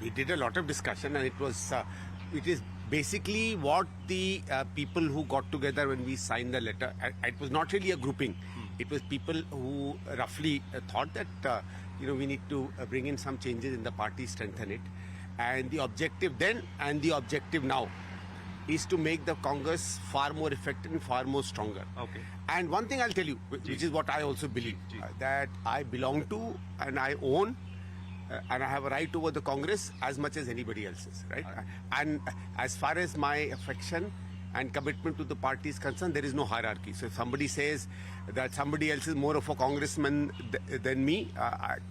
we did a lot of discussion, and it is basically what the people who got together when we signed the letter. It was not really a grouping. It was people who roughly thought that we need to bring in some changes in the party, strengthen it, and the objective then and the objective now is to make the Congress far more effective and far more stronger. Okay. And one thing I'll tell you, which is what I also believe, that I belong to and I own and I have a right over the Congress as much as anybody else's, right? And as far as my affection and commitment to the party is concerned, there is no hierarchy. So if somebody says that somebody else is more of a congressman than me,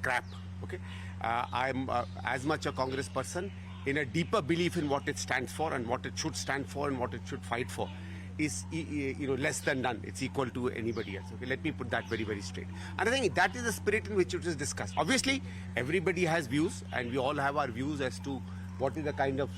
crap, okay? I'm as much a Congress person in a deeper belief in what it stands for and what it should stand for and what it should fight for is less than none. It's equal to anybody else. Okay, let me put that very, very straight. And I think that is the spirit in which it is discussed. Obviously, everybody has views, and we all have our views as to what is the kind of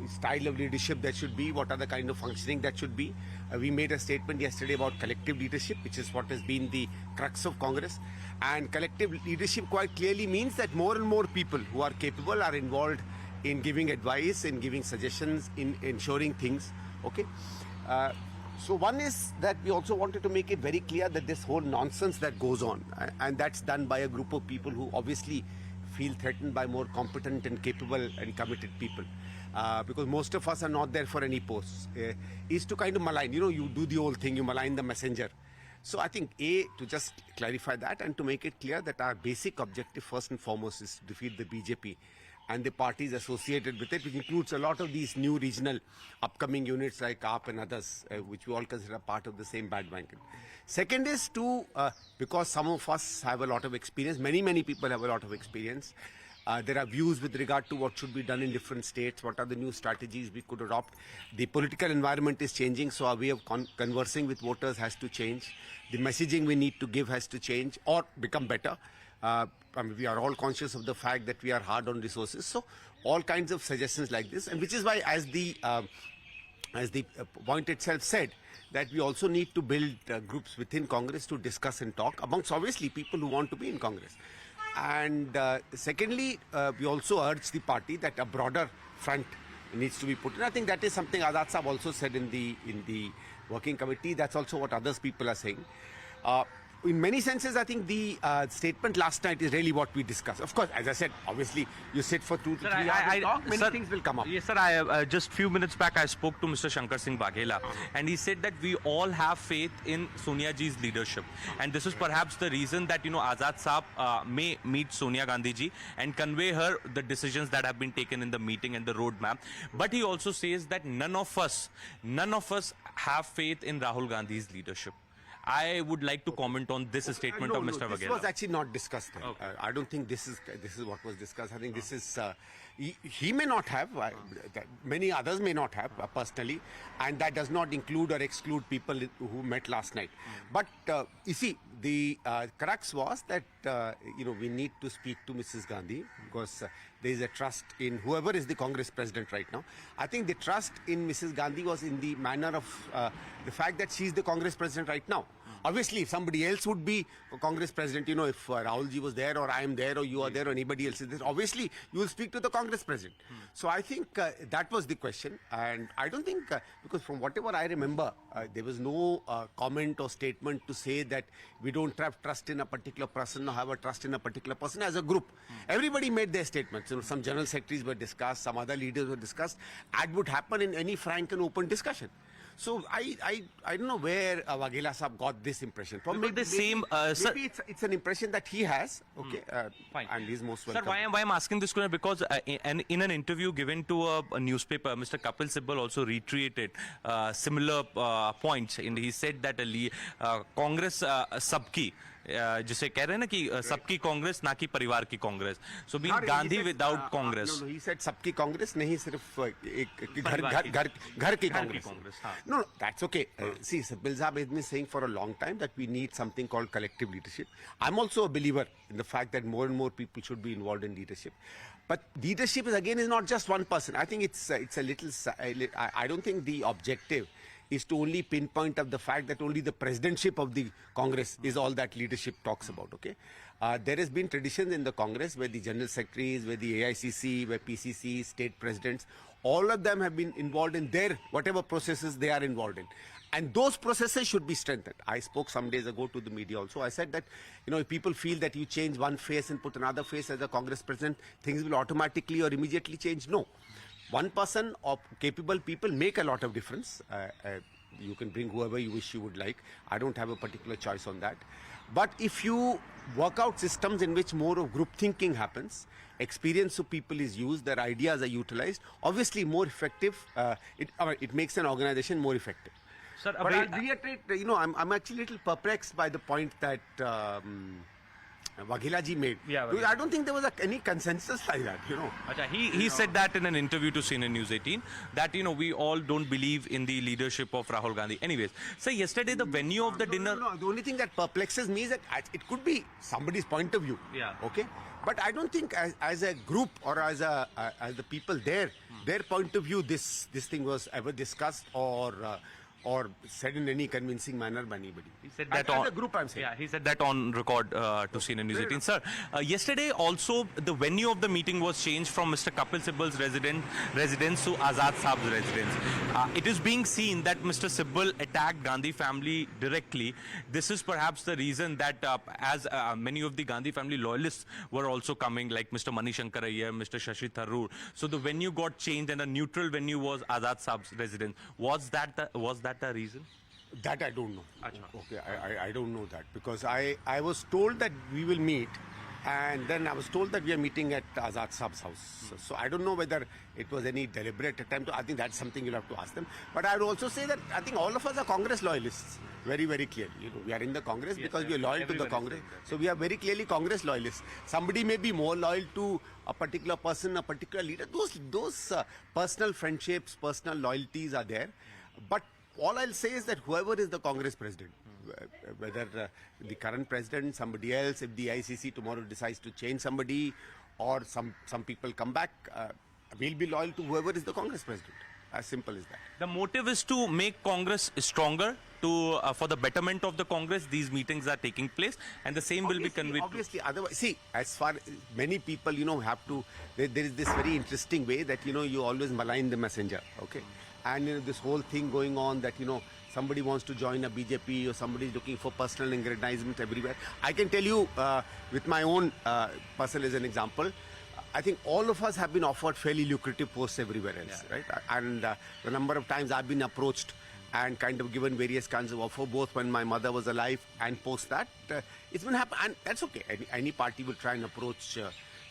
style of leadership that should be, what are the kind of functioning that should be. We made a statement yesterday about collective leadership, which is what has been the crux of Congress. And collective leadership quite clearly means that more and more people who are capable are involved in giving advice, in giving suggestions, in ensuring things. Okay. So one is that we also wanted to make it very clear that this whole nonsense that goes on, and that's done by a group of people who obviously feel threatened by more competent and capable and committed people, because most of us are not there for any posts, is to kind of malign. You do the old thing, you malign the messenger. So I think, to just clarify that and to make it clear that our basic objective first and foremost is to defeat the BJP and the parties associated with it, which includes a lot of these new regional upcoming units like AAP and others, which we all consider part of the same bandwagon. Second is because some of us have a lot of experience, many people have a lot of experience. There are views with regard to what should be done in different states, what are the new strategies we could adopt. The political environment is changing, so our way of conversing with voters has to change. The messaging we need to give has to change or become better. We are all conscious of the fact that we are hard on resources, so all kinds of suggestions like this, and which is why, as the point itself said, that we also need to build groups within Congress to discuss and talk amongst obviously people who want to be in Congress. And secondly, we also urge the party that a broader front needs to be put in. I think that is something Azad Saab also said in the working committee. That's also what others people are saying. In many senses, I think the statement last night is really what we discussed. Of course, as I said, obviously, you sit for 2 to 3 hours and talk, many things will come up. Yes, sir. Just few minutes back, I spoke to Mr. Shankar Singh Baghela, and he said that we all have faith in Sonia ji's leadership. And this is perhaps the reason that, Azad Saab may meet Sonia Gandhi ji and convey her the decisions that have been taken in the meeting and the roadmap. But he also says that none of us have faith in Rahul Gandhi's leadership. I would like to comment on this statement of Mr. Baghela. This was actually not discussed. Okay. I don't think this is what was discussed. I think this is he may not have, many others may not have personally, and that does not include or exclude people who met last night. But you see, the crux was that we need to speak to Mrs. Gandhi because there is a trust in whoever is the Congress president right now. I think the trust in Mrs. Gandhi was in the manner of the fact that she is the Congress president right now. Obviously, if somebody else would be a Congress president, if Rahul ji was there or I am there or you are there or anybody else is there, obviously you will speak to the Congress president. So I think that was the question, and I don't think, because from whatever I remember, there was no comment or statement to say that we don't have trust in a particular person or have a trust in a particular person as a group. Everybody made their statements. Some general secretaries were discussed, some other leaders were discussed. That would happen in any frank and open discussion. So I don't know where Baghela Saab got this impression from. Maybe it's an impression that he has. Okay, fine. And he's most welcome. Sir, why I'm asking this question, because in an interview given to a newspaper, Mr. Kapil Sibal also reiterated similar points. He said that Congress sabki, जिसे कह रहे हैं ना कि सबकी कांग्रेस ना कि परिवार की Congress. So being Gandhi without Congress. No, he said सबकी कांग्रेस नहीं सिर्फ एक घर की Congress. No, that's okay. See, Bill Saab has been saying for a long time that we need something called collective leadership. I'm also a believer in the fact that more and more people should be involved in leadership. But leadership is not just one person. I think it's a little. I don't think the objective is to only pinpoint of the fact that only the presidentship of the Congress is all that leadership talks about, okay? There has been traditions in the Congress where the general secretaries, where the AICC, where PCC, state presidents, all of them have been involved in their whatever processes they are involved in. And those processes should be strengthened. I spoke some days ago to the media also. I said that, if people feel that you change one face and put another face as a Congress president, things will automatically or immediately change. No. One person or capable people make a lot of difference. You can bring whoever you wish you would like. I don't have a particular choice on that. But if you work out systems in which more of group thinking happens, experience of people is used, their ideas are utilized, obviously more effective, it makes an organization more effective. Sir, but I'll reiterate, I'm actually a little perplexed by the point that Waghela ji made. Yeah, I don't think there was any consensus like that, He said that in an interview to CNN News 18 that, we all don't believe in the leadership of Rahul Gandhi. Anyways, so yesterday the venue of the dinner... No, the only thing that perplexes me is that it could be somebody's point of view. Yeah. Okay? But I don't think as a group or as the people there, their point of view, this thing was ever discussed or said in any convincing manner by anybody. He said that as a group, I'm saying. Yeah, he said that on record to CNN News 18. Sir, yesterday also the venue of the meeting was changed from Mr. Kapil Sibbal's residence to Azad Saab's residence. It is being seen that Mr. Sibbal attacked Gandhi family directly. This is perhaps the reason that as many of the Gandhi family loyalists were also coming, like Mr. Manishankar Iyer, Mr. Shashi Tharoor. So the venue got changed and a neutral venue was Azad Saab's residence. Was that the reason? That I don't know. Achha. Okay, I don't know that because I was told that we will meet, and then I was told that we are meeting at Azad Saab's house. So I don't know whether it was any deliberate attempt. I think that's something you'll have to ask them. But I would also say that I think all of us are Congress loyalists, very, very clearly. We are in the Congress because we are loyal to the Congress. So we are very clearly Congress loyalists. Somebody may be more loyal to a particular person, a particular leader. Those personal friendships, personal loyalties are there. But all I'll say is that whoever is the Congress president, whether the current president, somebody else, if the ICC tomorrow decides to change somebody or some people come back, we'll be loyal to whoever is the Congress president. As simple as that. The motive is to make Congress stronger, for the betterment of the Congress. These meetings are taking place and the same will be conveyed. Obviously, otherwise, see, as far as many people, have to, there is this very interesting way that, you always malign the messenger, okay? And this whole thing going on that, somebody wants to join a BJP or somebody is looking for personal aggrandizement everywhere. I can tell you with my own person as an example, I think all of us have been offered fairly lucrative posts everywhere else, right? And the number of times I've been approached and kind of given various kinds of offer, both when my mother was alive and post that, it's been happening. And that's okay. Any party will try and approach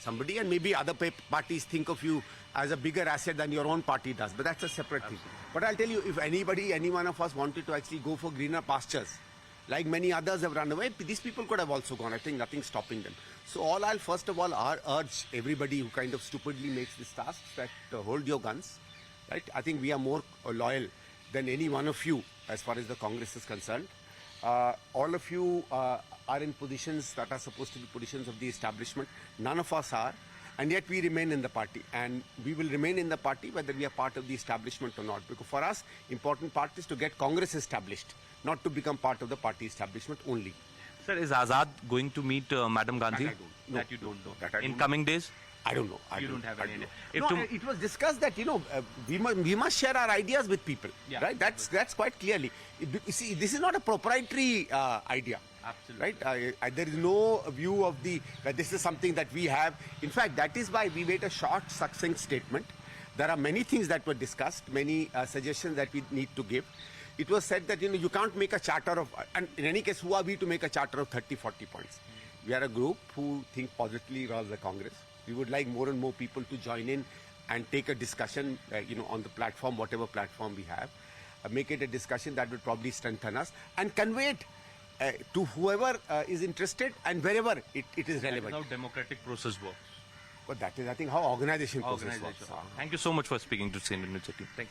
somebody, and maybe other parties think of you as a bigger asset than your own party does, but that's a separate thing. But I'll tell you, if any one of us wanted to actually go for greener pastures, like many others have run away, these people could have also gone. I think nothing's stopping them. So I'll first of all urge everybody who kind of stupidly makes this task that hold your guns, right? I think we are more loyal than any one of you as far as the Congress is concerned. All of you are in positions that are supposed to be positions of the establishment. None of us are. And yet we remain in the party, and we will remain in the party whether we are part of the establishment or not. Because for us, important part is to get Congress established, not to become part of the party establishment only. Sir, is Azad going to meet Madam Gandhi? That I don't know. That you don't know. That I in don't coming days? I don't know. You don't have any idea. No, it was discussed that we must share our ideas with people, right? That's quite clearly. You see, this is not a proprietary idea. Absolutely. Right? There is no view of that this is something that we have. In fact, that is why we made a short, succinct statement. There are many things that were discussed, many suggestions that we need to give. It was said that, you can't make a charter of, and in any case, who are we to make a charter of 30, 40 points? We are a group who think positively as the Congress. We would like more and more people to join in and take a discussion, on the platform, whatever platform we have. Make it a discussion that will probably strengthen us and convey it to whoever is interested and wherever it is relevant. That is how democratic process works. But that is, I think, how organization process works. Thank you so much for speaking to CNN News 18. Thank you.